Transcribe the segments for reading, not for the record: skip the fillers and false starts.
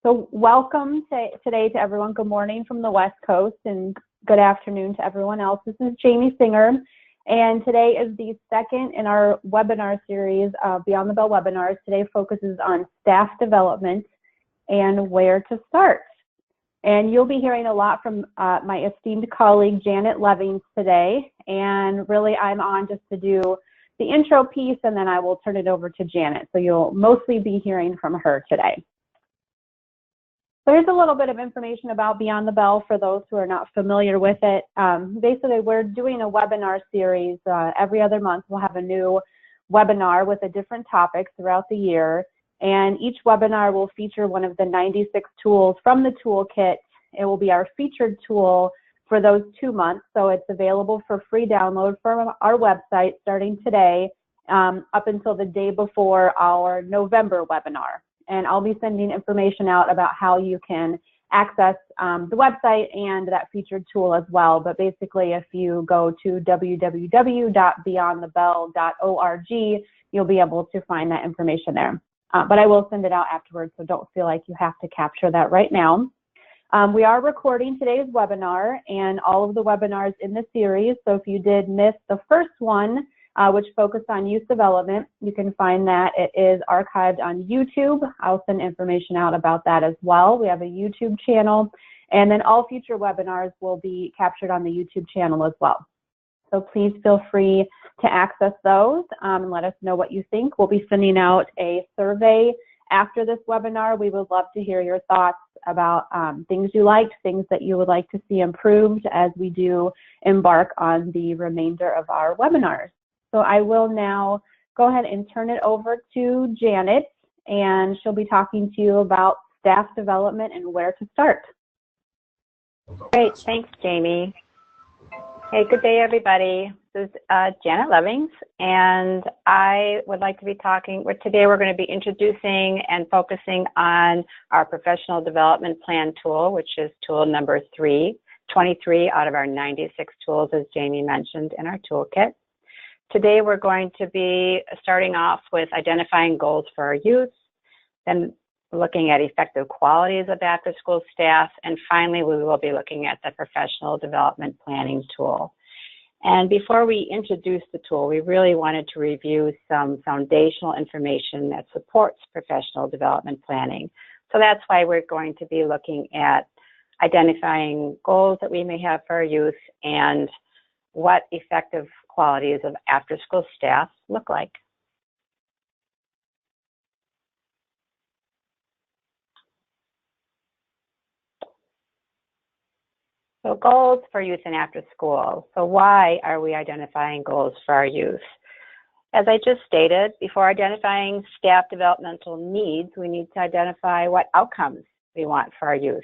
So welcome today to everyone. Good morning from the West Coast and good afternoon to everyone else. This is Jamie Singer, and today is the second in our webinar series, Beyond the Bell webinars. Today focuses on staff development and where to start. And you'll be hearing a lot from my esteemed colleague, Janet Levings, today. And really, I'm on just to do the intro piece, and then I will turn it over to Janet. So you'll mostly be hearing from her today. There's a little bit of information about Beyond the Bell for those who are not familiar with it. Basically, we're doing a webinar series. Every other month, we'll have a new webinar with a different topic throughout the year. And each webinar will feature one of the 96 tools from the toolkit. It will be our featured tool for those 2 months. So it's available for free download from our website starting today up until the day before our November webinar. And I'll be sending information out about how you can access the website and that featured tool as well. But basically, if you go to www.beyondthebell.org, you'll be able to find that information there. But I will send it out afterwards, so don't feel like you have to capture that right now. We are recording today's webinar and all of the webinars in the series. So if you did miss the first one, which focused on youth development, you can find that it is archived on YouTube. I'll send information out about that as well. We have a YouTube channel, and then all future webinars will be captured on the YouTube channel as well. So please feel free to access those and let us know what you think. We'll be sending out a survey after this webinar. We would love to hear your thoughts about things you liked, things that you would like to see improved as we do embark on the remainder of our webinars. So I will now go ahead and turn it over to Janet, and she'll be talking to you about staff development and where to start. Great, thanks, Jamie. Hey, good day, everybody. This is Janet Levings, and I would like to be talking, today we're going to be introducing and focusing on our professional development plan tool, which is tool number 23 out of our 96 tools, as Jamie mentioned, in our toolkit. Today we're going to be starting off with identifying goals for our youth, then looking at effective qualities of after-school staff, and finally we will be looking at the professional development planning tool. And before we introduce the tool, we really wanted to review some foundational information that supports professional development planning. So that's why we're going to be looking at identifying goals that we may have for our youth and what effective qualities of after-school staff look like. So goals for youth and after school. So why are we identifying goals for our youth? As I just stated, before identifying staff developmental needs, we need to identify what outcomes we want for our youth.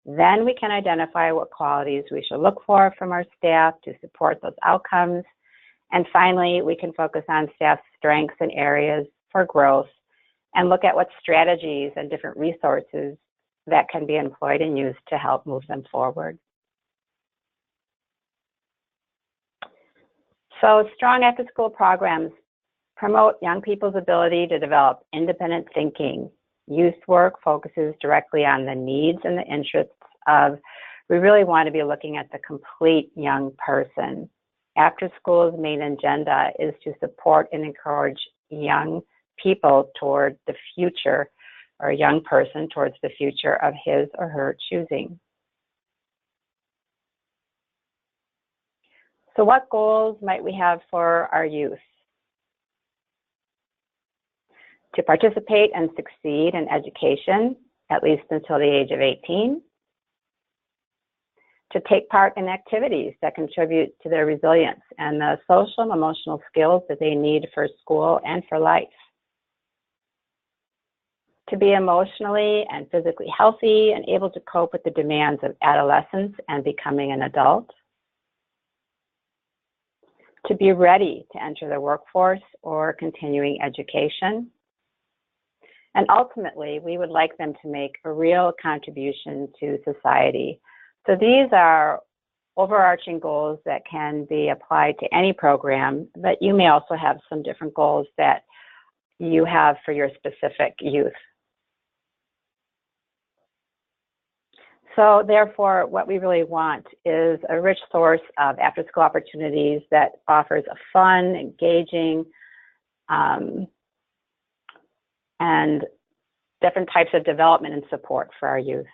Then we can identify what qualities we should look for from our staff to support those outcomes. And finally, we can focus on staff strengths and areas for growth and look at what strategies and different resources that can be employed and used to help move them forward. So strong after-school programs promote young people's ability to develop independent thinking. Youth work focuses directly on the needs and the interests of, we really want to be looking at the complete young person. After school's main agenda is to support and encourage young people toward the future, or a young person towards the future of his or her choosing. So what goals might we have for our youth? To participate and succeed in education, at least until the age of 18. To take part in activities that contribute to their resilience and the social and emotional skills that they need for school and for life. To be emotionally and physically healthy and able to cope with the demands of adolescence and becoming an adult. To be ready to enter the workforce or continuing education. And ultimately, we would like them to make a real contribution to society. So these are overarching goals that can be applied to any program, but you may also have some different goals that you have for your specific youth. So therefore, what we really want is a rich source of after-school opportunities that offers a fun, engaging, and different types of development and support for our youth.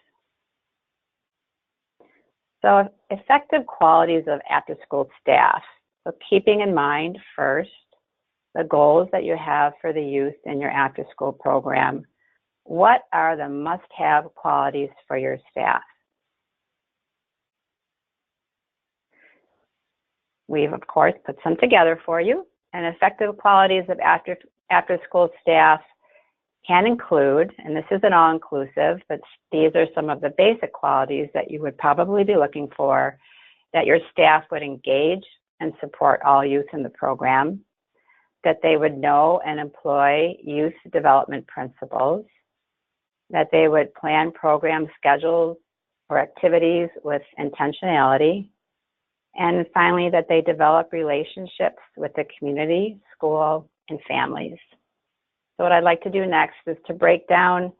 So effective qualities of after-school staff. So keeping in mind first the goals that you have for the youth in your after-school program. What are the must-have qualities for your staff? We've, of course, put some together for you. And effective qualities of after-school staff can include, and this isn't all-inclusive, but these are some of the basic qualities that you would probably be looking for, that your staff would engage and support all youth in the program, that they would know and employ youth development principles, that they would plan program schedules or activities with intentionality, and finally, that they develop relationships with the community, school, and families. So what I'd like to do next is to break down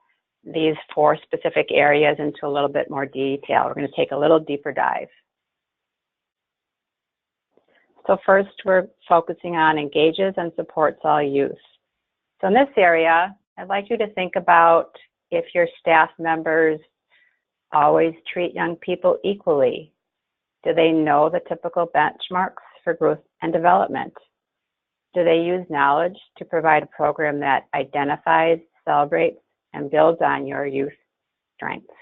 these 4 specific areas into a little bit more detail. We're going to take a little deeper dive. So first, we're focusing on engages and supports all youth. So in this area, I'd like you to think about if your staff members always treat young people equally. Do they know the typical benchmarks for growth and development? Do they use knowledge to provide a program that identifies, celebrates, and builds on your youth strengths?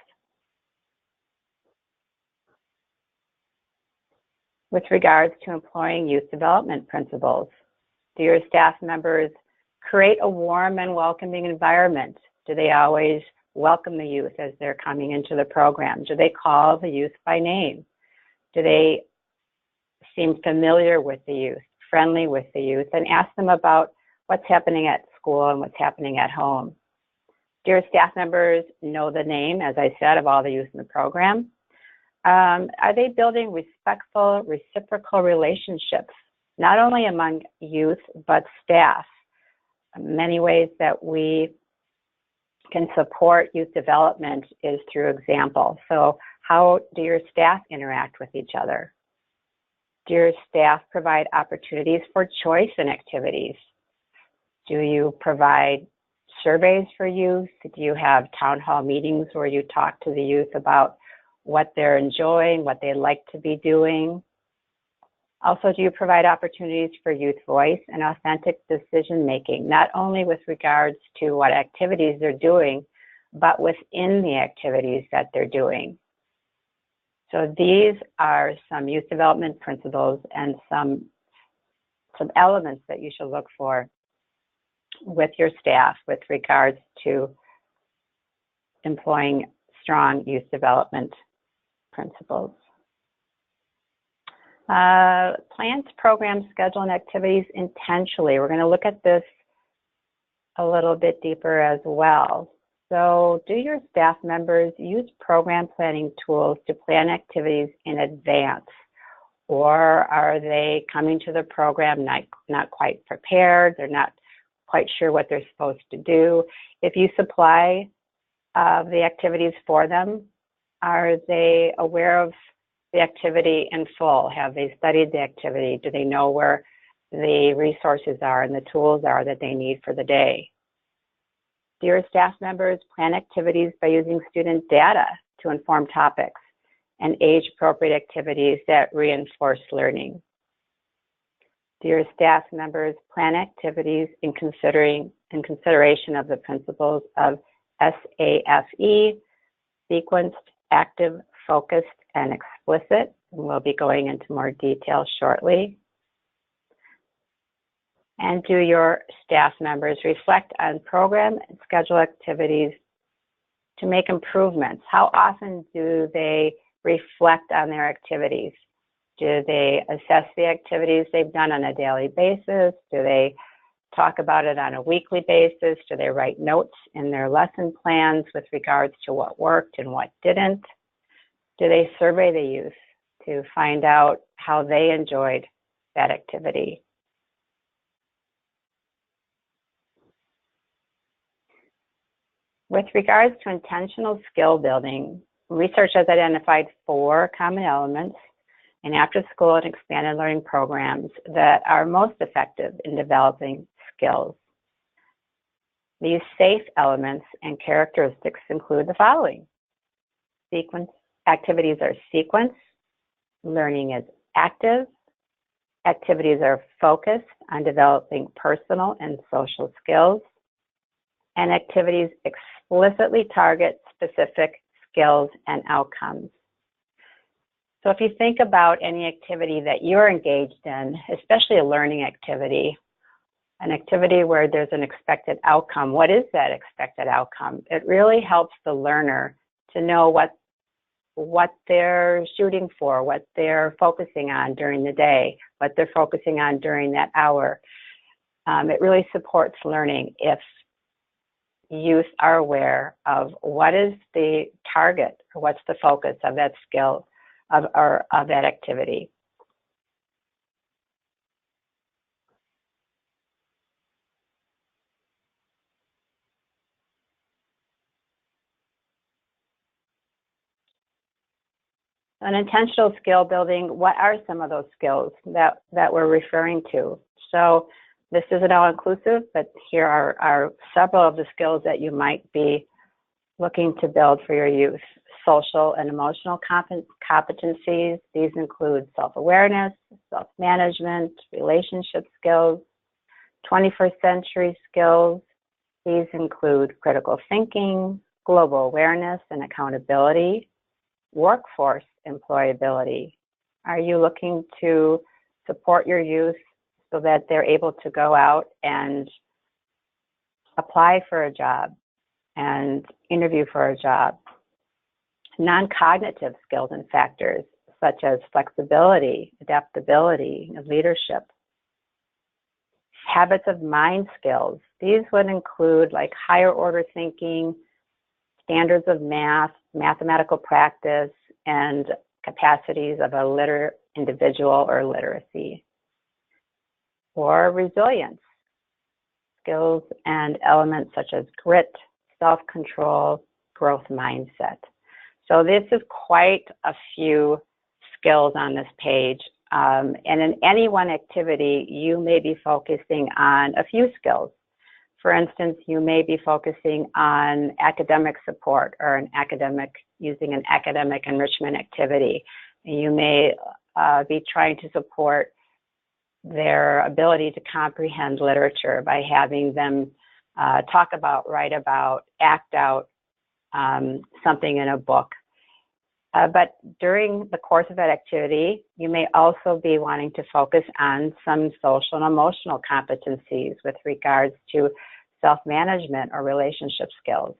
With regards to employing youth development principles, do your staff members create a warm and welcoming environment? Do they always welcome the youth as they're coming into the program? Do they call the youth by name? Do they seem familiar with the youth, friendly with the youth, and ask them about what's happening at school and what's happening at home? Do your staff members know the name, as I said, of all the youth in the program? Are they building respectful, reciprocal relationships, not only among youth, but staff? Many ways that we can support youth development is through example. So how do your staff interact with each other? Do your staff provide opportunities for choice in activities? Do you provide surveys for youth? Do you have town hall meetings where you talk to the youth about what they're enjoying, what they like to be doing? Also, do you provide opportunities for youth voice and authentic decision making, not only with regards to what activities they're doing, but within the activities that they're doing? So these are some youth development principles and some elements that you should look for with your staff with regards to employing strong youth development principles. Plan to program, schedule, and activities intentionally. We're going to look at this a little bit deeper as well. So do your staff members use program planning tools to plan activities in advance? Or are they coming to the program not quite prepared? They're not quite sure what they're supposed to do. If you supply the activities for them, are they aware of the activity in full? Have they studied the activity? Do they know where the resources are and the tools are that they need for the day? Do your staff members plan activities by using student data to inform topics and age-appropriate activities that reinforce learning? Do your staff members plan activities in consideration of the principles of SAFE, sequenced, active, focused, and explicit? And we'll be going into more detail shortly. And do your staff members reflect on program and schedule activities to make improvements? How often do they reflect on their activities? Do they assess the activities they've done on a daily basis? Do they talk about it on a weekly basis? Do they write notes in their lesson plans with regards to what worked and what didn't? Do they survey the youth to find out how they enjoyed that activity? With regards to intentional skill building, Research has identified 4 common elements in after-school and expanded learning programs that are most effective in developing skills. These safe elements and characteristics include the following. Activities are sequenced, learning is active, activities are focused on developing personal and social skills, and activities explicitly target specific skills and outcomes. So if you think about any activity that you're engaged in, especially a learning activity, an activity where there's an expected outcome, what is that expected outcome? It really helps the learner to know what they're shooting for, what they're focusing on during the day, what they're focusing on during that hour. It really supports learning if youth are aware of what is the target or what's the focus of that skill of that activity. An intentional skill building, what are some of those skills that we're referring to? So this isn't all inclusive, but here are several of the skills that you might be looking to build for your youth. Social and emotional competencies. These include self-awareness, self-management, relationship skills, 21st century skills. These include critical thinking, global awareness and accountability, workforce employability. Are you looking to support your youth so that they're able to go out and apply for a job and interview for a job? Non-cognitive skills and factors such as flexibility, adaptability, and leadership. Habits of mind skills. These would include like higher order thinking, standards of math, mathematical practice, and capacities of a literate individual or literacy. Or resilience. Skills and elements such as grit, self-control, growth mindset. So this is quite a few skills on this page. And in any one activity, you may be focusing on a few skills. For instance, you may be focusing on academic support or using an academic enrichment activity. You may be trying to support their ability to comprehend literature by having them talk about, write about, act out something in a book. But during the course of that activity, you may also be wanting to focus on some social and emotional competencies with regards to self-management or relationship skills.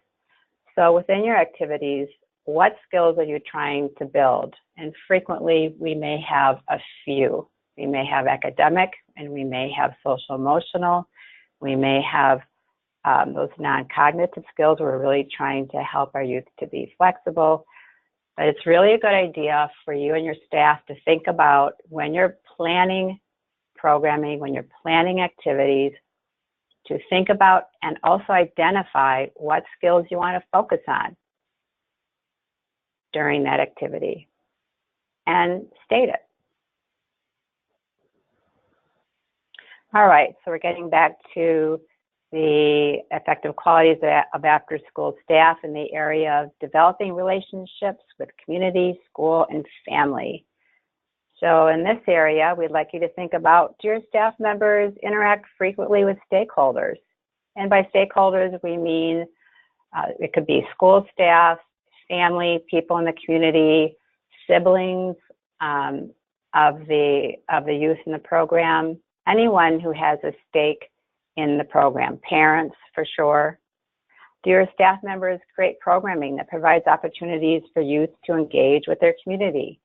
So within your activities, what skills are you trying to build? And frequently, we may have a few. We may have academic, and we may have social emotional. We may have those non-cognitive skills. We're really trying to help our youth to be flexible. But it's really a good idea for you and your staff to think about when you're planning programming, when you're planning activities, to think about and also identify what skills you want to focus on during that activity and state it. All right, so we're getting back to the effective qualities of after-school staff in the area of developing relationships with community, school, and family. So in this area, we'd like you to think about, do your staff members interact frequently with stakeholders? And by stakeholders, we mean it could be school staff, family, people in the community, siblings of the youth in the program, anyone who has a stake in the program, parents for sure. Do your staff members create programming that provides opportunities for youth to engage with their community?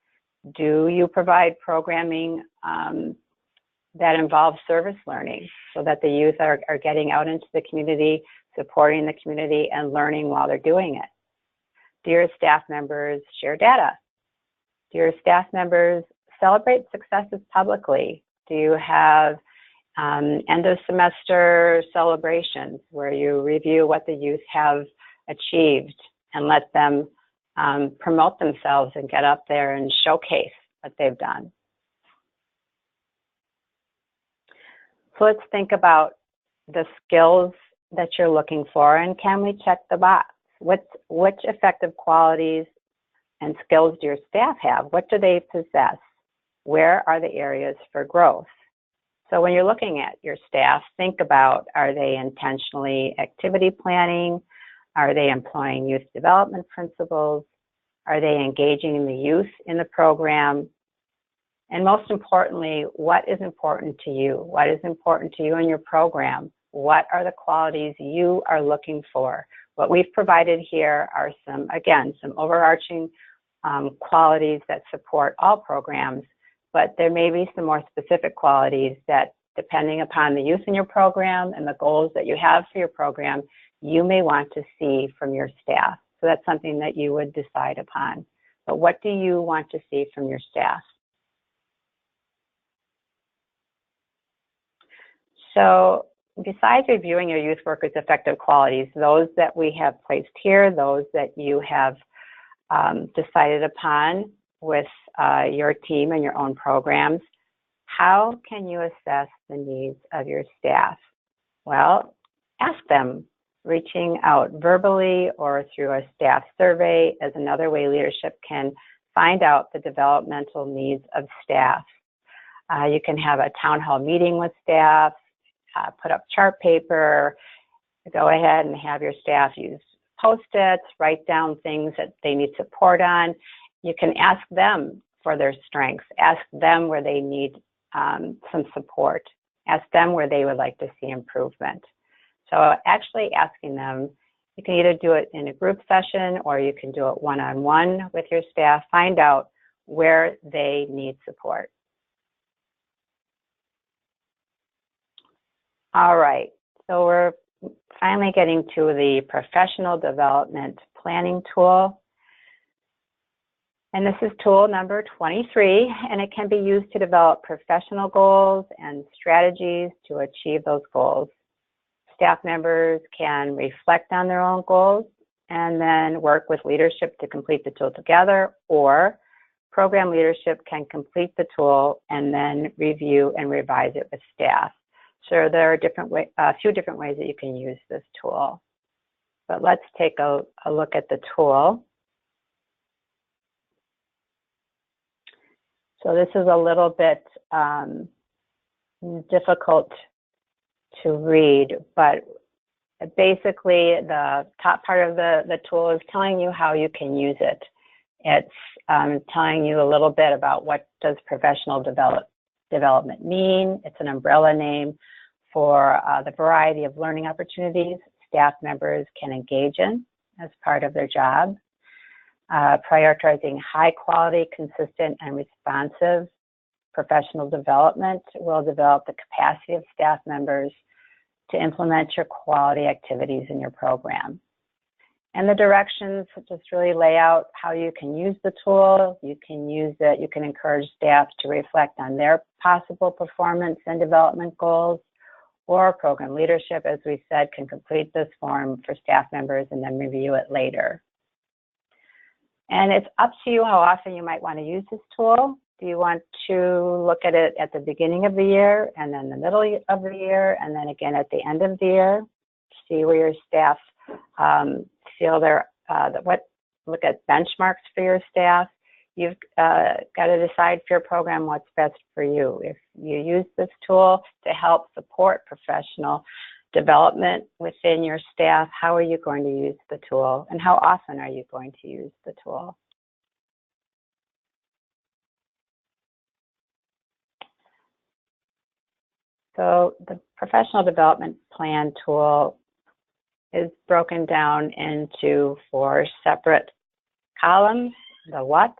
Do you provide programming that involves service learning so that the youth are getting out into the community, supporting the community, and learning while they're doing it? Do your staff members share data? Do your staff members celebrate successes publicly? Do you have end of semester celebrations where you review what the youth have achieved and let them promote themselves and get up there and showcase what they've done. So let's think about the skills that you're looking for, and can we check the box? Which effective qualities and skills do your staff have? What do they possess? Where are the areas for growth? So when you're looking at your staff, think about, are they intentionally activity planning? Are they employing youth development principles? Are they engaging the youth in the program? And most importantly, what is important to you? What is important to you in your program? What are the qualities you are looking for? What we've provided here are some overarching qualities that support all programs, but there may be some more specific qualities that, depending upon the youth in your program and the goals that you have for your program, you may want to see from your staff. So that's something that you would decide upon. But what do you want to see from your staff? So besides reviewing your youth workers' effective qualities, those that we have placed here, those that you have decided upon with your team and your own programs, how can you assess the needs of your staff? Well, ask them. Reaching out verbally or through a staff survey is another way leadership can find out the developmental needs of staff. You can have a town hall meeting with staff, put up chart paper, go ahead and have your staff use Post-its, write down things that they need support on. You can ask them for their strengths, ask them where they need some support, ask them where they would like to see improvement. So actually asking them, you can either do it in a group session or you can do it one-on-one with your staff, find out where they need support. All right, so we're finally getting to the professional development planning tool. And this is tool number 23, and it can be used to develop professional goals and strategies to achieve those goals. Staff members can reflect on their own goals and then work with leadership to complete the tool together, or program leadership can complete the tool and then review and revise it with staff. So there are a few different ways that you can use this tool. But let's take a look at the tool. So this is a little bit difficult to read, but basically the top part of the tool is telling you how you can use it. It's telling you a little bit about what does professional development mean. It's an umbrella name for the variety of learning opportunities staff members can engage in as part of their job. Prioritizing high quality, consistent, and responsive professional development will develop the capacity of staff members to implement your quality activities in your program. And the directions just really lay out how you can use the tool. You can use it, you can encourage staff to reflect on their possible performance and development goals, or program leadership, as we said, can complete this form for staff members and then review it later. And it's up to you how often you might want to use this tool. Do you want to look at it at the beginning of the year, and then the middle of the year, and then again at the end of the year? See where your staff feel they're, look at benchmarks for your staff. You've got to decide for your program what's best for you. If you use this tool to help support professional development within your staff, how are you going to use the tool, and how often are you going to use the tool? So the professional development plan tool is broken down into 4 separate columns: the what,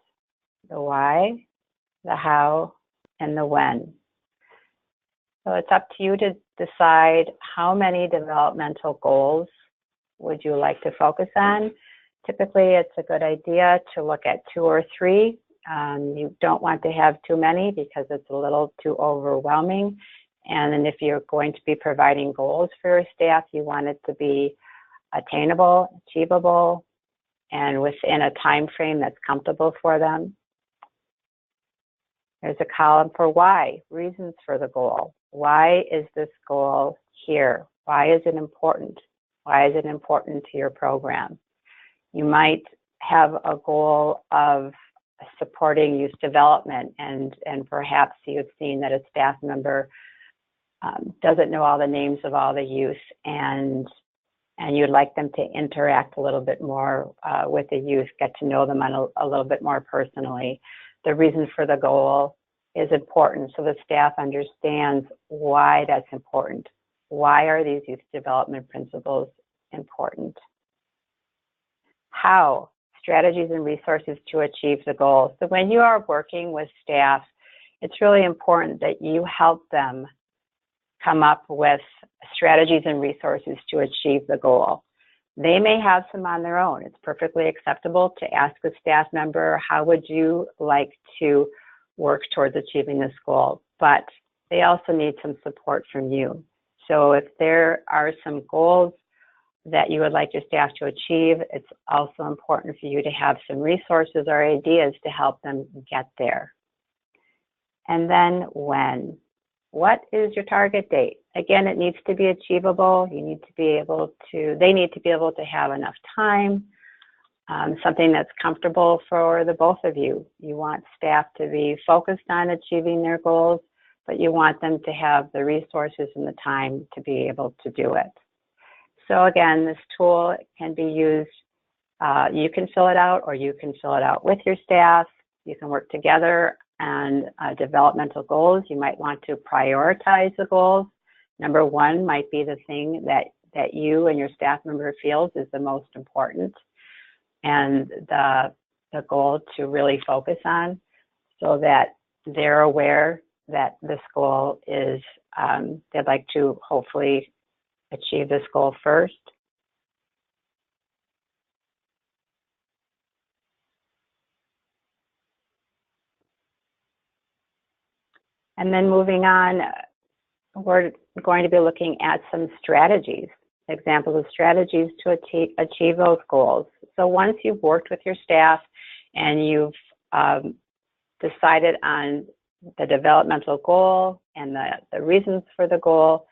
the why, the how, and the when. So it's up to you to decide how many developmental goals would you like to focus on. Typically, it's a good idea to look at 2 or 3. You don't want to have too many because it's a little too overwhelming. And then if you're going to be providing goals for your staff, you want it to be attainable, achievable, and within a time frame that's comfortable for them. There's a column for why, reasons for the goal. Why is this goal here? Why is it important? Why is it important to your program? You might have a goal of supporting youth development, and perhaps you've seen that a staff member doesn't know all the names of all the youth, and you'd like them to interact a little bit more with the youth, get to know them on a little bit more personally. The reason for the goal is important, so the staff understands why that's important. Why are these youth development principles important? How? Strategies and resources to achieve the goal. So when you are working with staff, it's really important that you help them come up with strategies and resources to achieve the goal. They may have some on their own. It's perfectly acceptable to ask a staff member, how would you like to work towards achieving this goal? But they also need some support from you. So if there are some goals that you would like your staff to achieve, it's also important for you to have some resources or ideas to help them get there. And then when? What is your target date? Again, it needs to be achievable. You need to be able to, they need to be able to have enough time, something that's comfortable for the both of you. You want staff to be focused on achieving their goals, but you want them to have the resources and the time to be able to do it. So again, this tool can be used, you can fill it out or you can fill it out with your staff. You can work together on developmental goals. You might want to prioritize the goals. Number one might be the thing that you and your staff member feels is the most important and the goal to really focus on, so that they're aware that this goal is, they'd like to hopefully achieve this goal first. And then moving on, we're going to be looking at some strategies, examples of strategies to achieve those goals. So once you've worked with your staff and you've decided on the developmental goal and the reasons for the goal,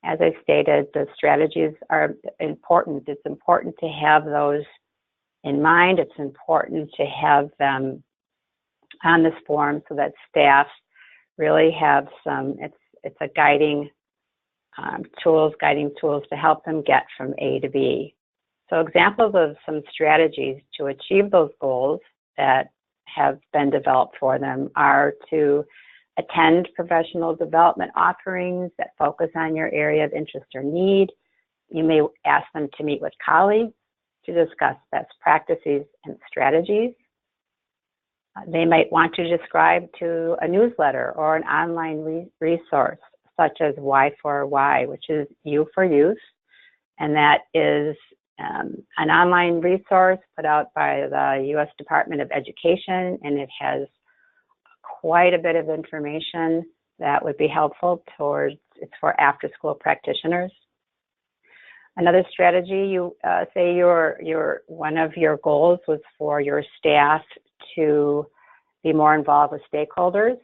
as I stated, the strategies are important. It's important to have those in mind. It's important to have them on this form so that staff really have some, it's a guiding tools to help them get from A to B. So examples of some strategies to achieve those goals that have been developed for them are to attend professional development offerings that focus on your area of interest or need. You may ask them to meet with colleagues to discuss best practices and strategies. They might want to subscribe to a newsletter or an online resource, such as Y for Y, which is U for Youth. And that is an online resource put out by the U.S. Department of Education, and it has quite a bit of information that would be helpful towards, it's for after-school practitioners. Another strategy, you say one of your goals was for your staff to be more involved with stakeholders.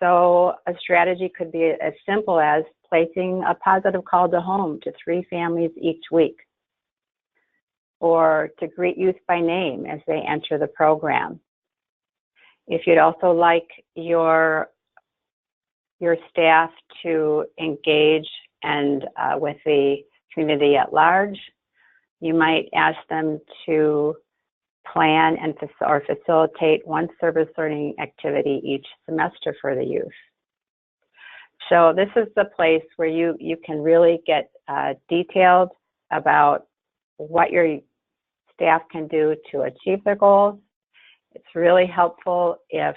So a strategy could be as simple as placing a positive call to home to 3 families each week, or to greet youth by name as they enter the program. If you'd also like your staff to engage and with the community at large, you might ask them to plan and or facilitate one service learning activity each semester for the youth. So this is the place where you can really get detailed about what your staff can do to achieve their goals. It's really helpful if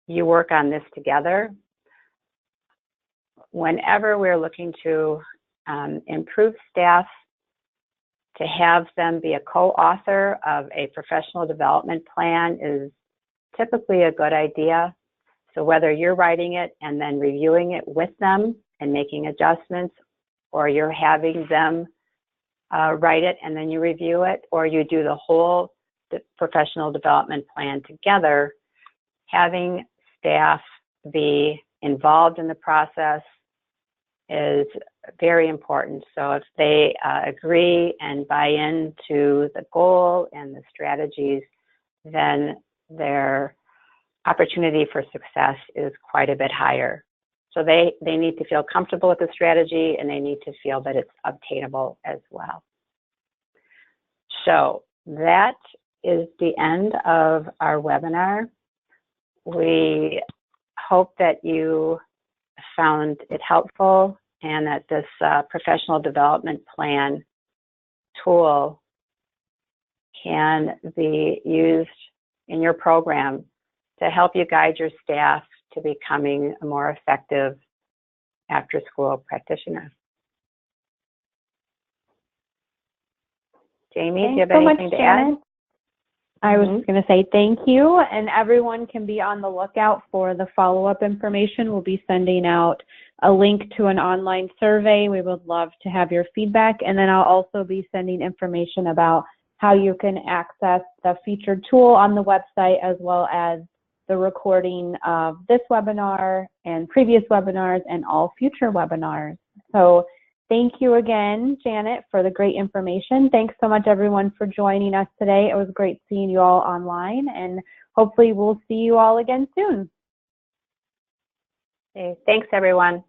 you work on this together. Whenever we're looking to improve staff, to have them be a co-author of a professional development plan is typically a good idea. So whether you're writing it and then reviewing it with them and making adjustments, or you're having them write it and then you review it, or you do the whole professional development plan together, having staff be involved in the process is very important. So if they agree and buy into the goal and the strategies, then their opportunity for success is quite a bit higher. So they need to feel comfortable with the strategy, and they need to feel that it's obtainable as well. So that is the end of our webinar. We hope that you found it helpful and that this professional development plan tool can be used in your program to help you guide your staff to becoming a more effective after-school practitioner. Jamie, do you have anything to add? I was just going to say thank you, and everyone can be on the lookout for the follow-up information. We'll be sending out a link to an online survey. We would love to have your feedback, and then I'll also be sending information about how you can access the featured tool on the website, as well as the recording of this webinar and previous webinars and all future webinars. So thank you again, Janet, for the great information. Thanks so much, everyone, for joining us today. It was great seeing you all online, and hopefully we'll see you all again soon. Okay, thanks, everyone.